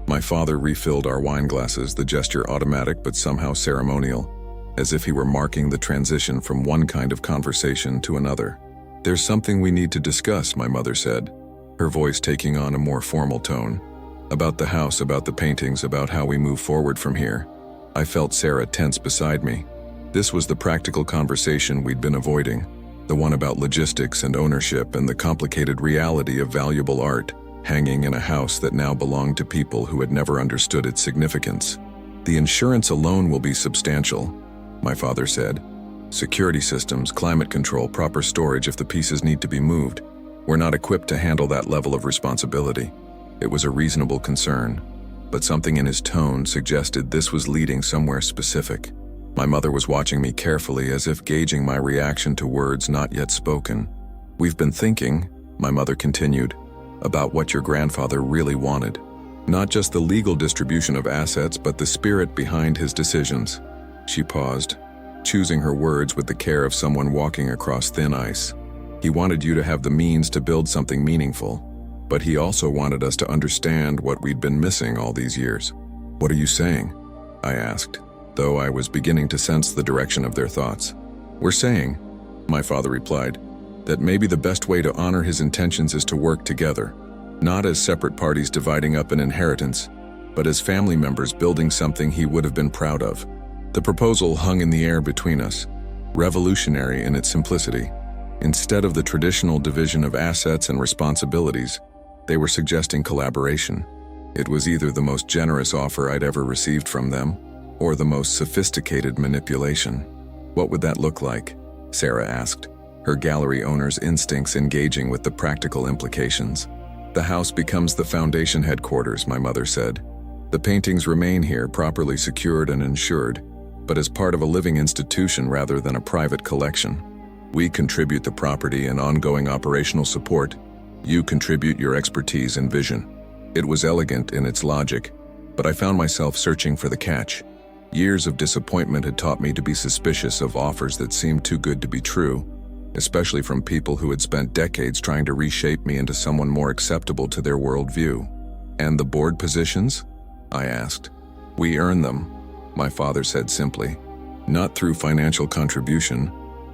My father refilled our wine glasses, the gesture automatic but somehow ceremonial, as if he were marking the transition from one kind of conversation to another. There's something we need to discuss, my mother said, her voice taking on a more formal tone. About the house, about the paintings, about how we move forward from here. I felt Sarah tense beside me. This was the practical conversation we'd been avoiding, the one about logistics and ownership and the complicated reality of valuable art hanging in a house that now belonged to people who had never understood its significance. The insurance alone will be substantial, my father said. Security systems, climate control, proper storage if the pieces need to be moved. We're not equipped to handle that level of responsibility. It was a reasonable concern, but something in his tone suggested this was leading somewhere specific. My mother was watching me carefully, as if gauging my reaction to words not yet spoken. We've been thinking, my mother continued, about what your grandfather really wanted. Not just the legal distribution of assets, but the spirit behind his decisions. She paused, choosing her words with the care of someone walking across thin ice. He wanted you to have the means to build something meaningful, But he also wanted us to understand what we'd been missing all these years. "What are you saying?" I asked, though I was beginning to sense the direction of their thoughts. "We're saying," my father replied, "that maybe the best way to honor his intentions is to work together, not as separate parties dividing up an inheritance, but as family members building something he would have been proud of." The proposal hung in the air between us, revolutionary in its simplicity. Instead of the traditional division of assets and responsibilities, they were suggesting collaboration. It was either the most generous offer I'd ever received from them, or the most sophisticated manipulation. "What would that look like?" Sarah asked, her gallery owner's instincts engaging with the practical implications. "The house becomes the foundation headquarters," my mother said. "The paintings remain here, properly secured and insured, but as part of a living institution rather than a private collection. We contribute the property and ongoing operational support. You contribute your expertise and vision." It was elegant in its logic, but I found myself searching for the catch. Years of disappointment had taught me to be suspicious of offers that seemed too good to be true, especially from people who had spent decades trying to reshape me into someone more acceptable to their worldview. "And the board positions?" I asked. "We earn them," my father said simply, "not through financial contribution,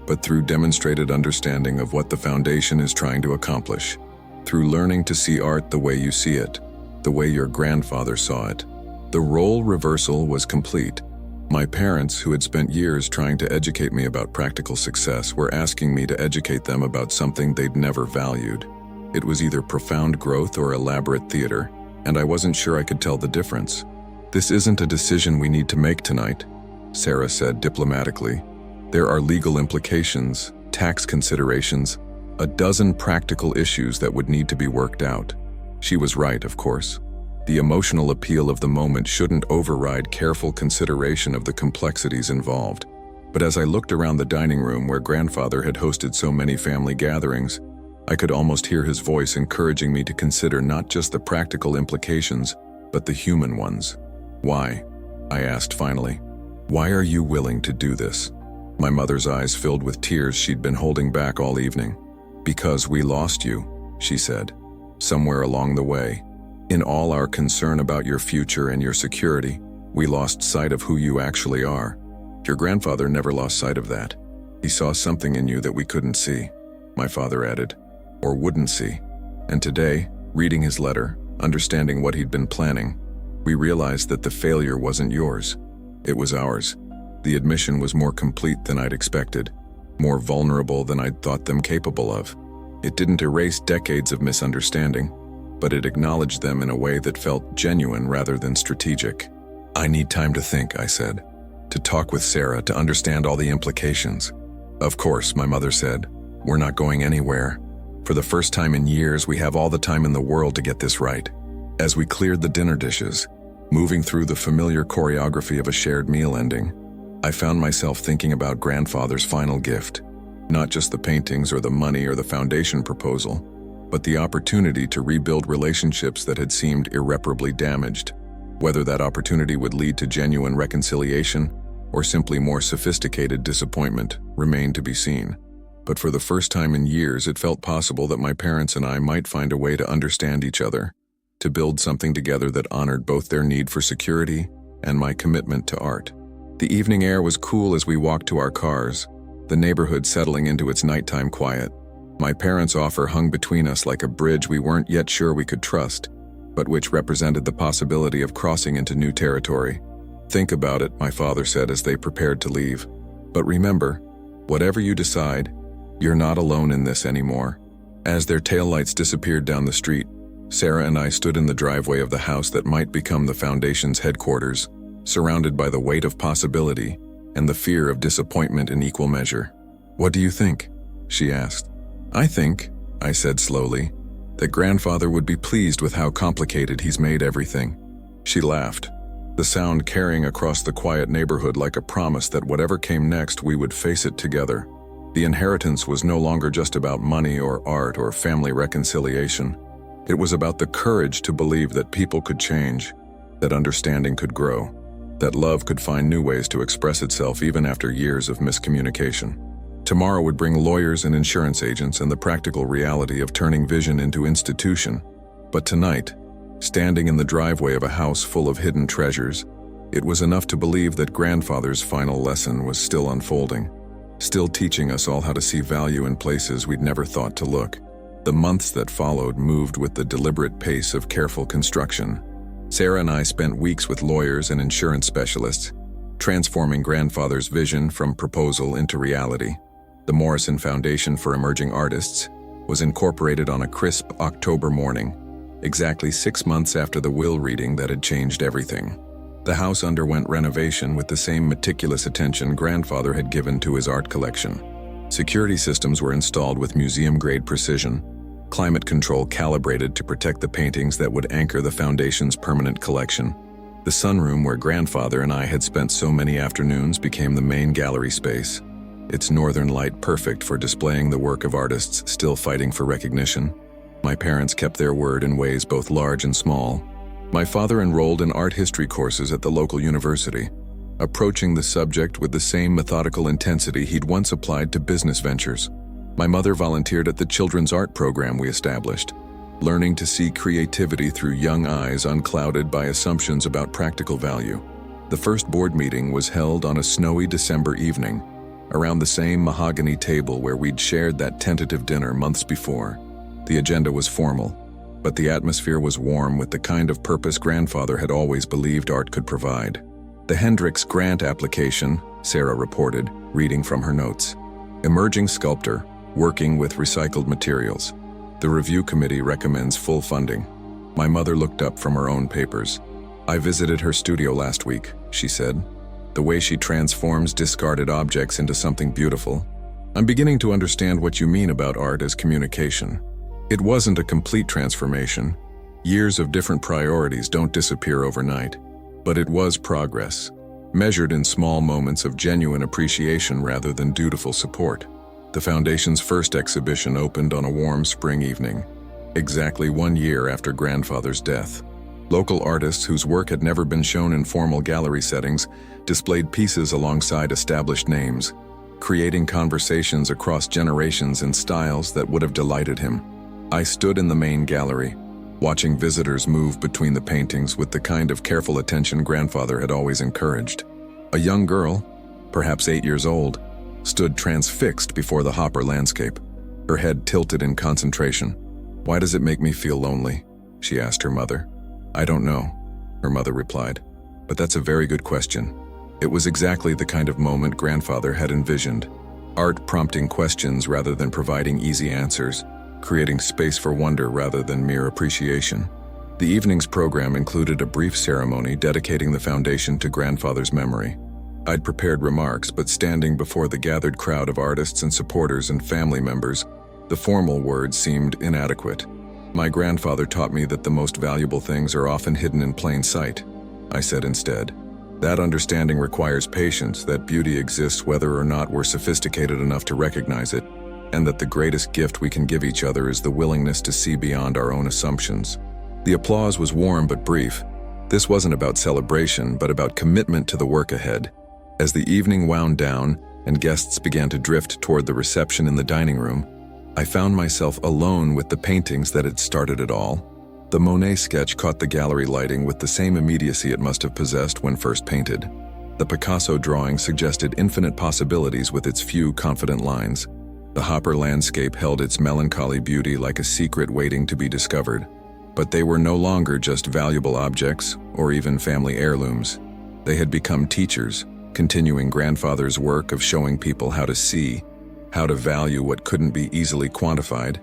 but through demonstrated understanding of what the foundation is trying to accomplish, through learning to see art the way you see it, the way your grandfather saw it." The role reversal was complete. My parents, who had spent years trying to educate me about practical success, were asking me to educate them about something they'd never valued. It was either profound growth or elaborate theater, and I wasn't sure I could tell the difference. "This isn't a decision we need to make tonight," Sarah said diplomatically. "There are legal implications, tax considerations, a dozen practical issues that would need to be worked out." She was right, of course. The emotional appeal of the moment shouldn't override careful consideration of the complexities involved. But as I looked around the dining room where grandfather had hosted so many family gatherings, I could almost hear his voice encouraging me to consider not just the practical implications, but the human ones. "Why?" I asked finally. "Why are you willing to do this?" My mother's eyes filled with tears she'd been holding back all evening. "Because we lost you," she said, "somewhere along the way. In all our concern about your future and your security, we lost sight of who you actually are. Your grandfather never lost sight of that. He saw something in you that we couldn't see," my father added, "or wouldn't see. And today, reading his letter, understanding what he'd been planning, we realized that the failure wasn't yours. It was ours. The admission was more complete than I'd expected, more vulnerable than I'd thought them capable of. It didn't erase decades of misunderstanding, but it acknowledged them in a way that felt genuine rather than strategic. "I need time to think," I said, "to talk with Sarah, to understand all the implications." "Of course," my mother said, "we're not going anywhere. For the first time in years, we have all the time in the world to get this right." As we cleared the dinner dishes, moving through the familiar choreography of a shared meal ending, I found myself thinking about grandfather's final gift. Not just the paintings or the money or the foundation proposal, but the opportunity to rebuild relationships that had seemed irreparably damaged. Whether that opportunity would lead to genuine reconciliation or simply more sophisticated disappointment remained to be seen. But for the first time in years, it felt possible that my parents and I might find a way to understand each other, to build something together that honored both their need for security and my commitment to art. The evening air was cool as we walked to our cars, the neighborhood settling into its nighttime quiet. My parents' offer hung between us like a bridge we weren't yet sure we could trust, but which represented the possibility of crossing into new territory. "Think about it," my father said as they prepared to leave. "But remember, whatever you decide, you're not alone in this anymore." As their taillights disappeared down the street, Sarah and I stood in the driveway of the house that might become the foundation's headquarters, surrounded by the weight of possibility and the fear of disappointment in equal measure. "What do you think?" she asked. "I think," I said slowly, "that grandfather would be pleased with how complicated he's made everything." She laughed, the sound carrying across the quiet neighborhood like a promise that whatever came next, we would face it together. The inheritance was no longer just about money or art or family reconciliation. It was about the courage to believe that people could change, that understanding could grow, that love could find new ways to express itself even after years of miscommunication. Tomorrow would bring lawyers and insurance agents and the practical reality of turning vision into institution, But tonight, standing in the driveway of a house full of hidden treasures, it was enough to believe that grandfather's final lesson was still unfolding, still teaching us all how to see value in places we'd never thought to look. The months that followed moved with the deliberate pace of careful construction. Sarah and I spent weeks with lawyers and insurance specialists, transforming grandfather's vision from proposal into reality. The Morrison Foundation for Emerging Artists was incorporated on a crisp October morning, exactly 6 months after the will reading that had changed everything. The house underwent renovation with the same meticulous attention grandfather had given to his art collection. Security systems were installed with museum-grade precision, climate control calibrated to protect the paintings that would anchor the foundation's permanent collection. The sunroom where grandfather and I had spent so many afternoons became the main gallery space, its northern light perfect for displaying the work of artists still fighting for recognition. My parents kept their word in ways both large and small. My father enrolled in art history courses at the local university, approaching the subject with the same methodical intensity he'd once applied to business ventures. My mother volunteered at the children's art program we established, learning to see creativity through young eyes unclouded by assumptions about practical value. The first board meeting was held on a snowy December evening, around the same mahogany table where we'd shared that tentative dinner months before. The agenda was formal, but the atmosphere was warm with the kind of purpose grandfather had always believed art could provide. The Hendricks grant application, Sarah reported, reading from her notes. Emerging sculptor, working with recycled materials. The review committee recommends full funding. My mother looked up from her own papers. I visited her studio last week, she said. The way she transforms discarded objects into something beautiful. I'm beginning to understand what you mean about art as communication. It wasn't a complete transformation. Years of different priorities don't disappear overnight. But it was progress, measured in small moments of genuine appreciation rather than dutiful support. The Foundation's first exhibition opened on a warm spring evening, exactly 1 year after grandfather's death. Local artists whose work had never been shown in formal gallery settings displayed pieces alongside established names, creating conversations across generations in styles that would have delighted him. I stood in the main gallery, watching visitors move between the paintings with the kind of careful attention grandfather had always encouraged. A young girl, perhaps 8 years old, stood transfixed before the Hopper landscape, her head tilted in concentration. "Why does it make me feel lonely?" she asked her mother. "I don't know," her mother replied, "but that's a very good question." It was exactly the kind of moment grandfather had envisioned. Art prompting questions rather than providing easy answers, creating space for wonder rather than mere appreciation. The evening's program included a brief ceremony dedicating the foundation to grandfather's memory. I'd prepared remarks, but standing before the gathered crowd of artists and supporters and family members, the formal words seemed inadequate. "My grandfather taught me that the most valuable things are often hidden in plain sight," I said instead. "That understanding requires patience, that beauty exists whether or not we're sophisticated enough to recognize it, and that the greatest gift we can give each other is the willingness to see beyond our own assumptions." The applause was warm but brief. This wasn't about celebration, but about commitment to the work ahead. As the evening wound down and guests began to drift toward the reception in the dining room, I found myself alone with the paintings that had started it all. The Monet sketch caught the gallery lighting with the same immediacy it must have possessed when first painted. The Picasso drawing suggested infinite possibilities with its few confident lines. The Hopper landscape held its melancholy beauty like a secret waiting to be discovered. But they were no longer just valuable objects or even family heirlooms. They had become teachers, continuing grandfather's work of showing people how to see, how to value what couldn't be easily quantified,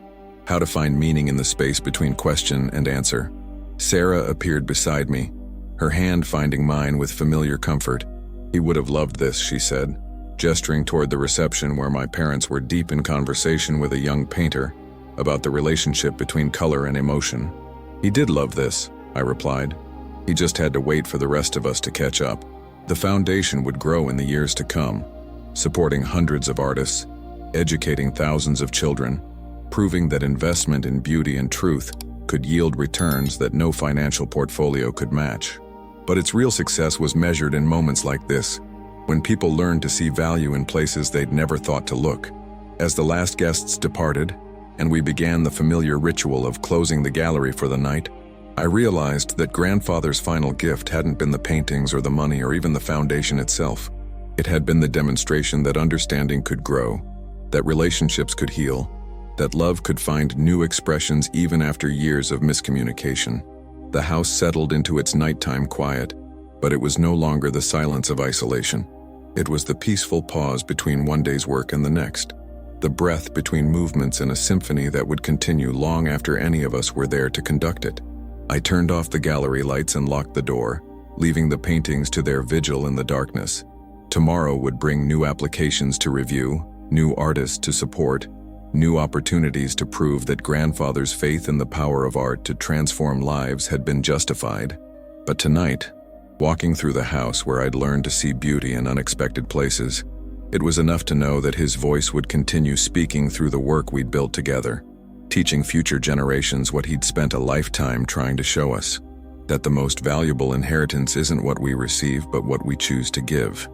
how to find meaning in the space between question and answer. Sarah appeared beside me, her hand finding mine with familiar comfort. "He would have loved this," she said, gesturing toward the reception where my parents were deep in conversation with a young painter about the relationship between color and emotion. "He did love this," I replied. "He just had to wait for the rest of us to catch up." The foundation would grow in the years to come, supporting hundreds of artists, educating thousands of children, proving that investment in beauty and truth could yield returns that no financial portfolio could match. But its real success was measured in moments like this, when people learned to see value in places they'd never thought to look. As the last guests departed, and we began the familiar ritual of closing the gallery for the night, I realized that grandfather's final gift hadn't been the paintings or the money or even the foundation itself. It had been the demonstration that understanding could grow, that relationships could heal, that love could find new expressions even after years of miscommunication. The house settled into its nighttime quiet, but it was no longer the silence of isolation. It was the peaceful pause between one day's work and the next, the breath between movements in a symphony that would continue long after any of us were there to conduct it. I turned off the gallery lights and locked the door, leaving the paintings to their vigil in the darkness. Tomorrow would bring new applications to review, new artists to support, new opportunities to prove that grandfather's faith in the power of art to transform lives had been justified. But tonight, walking through the house where I'd learned to see beauty in unexpected places, it was enough to know that his voice would continue speaking through the work we'd built together, teaching future generations what he'd spent a lifetime trying to show us, that the most valuable inheritance isn't what we receive but what we choose to give.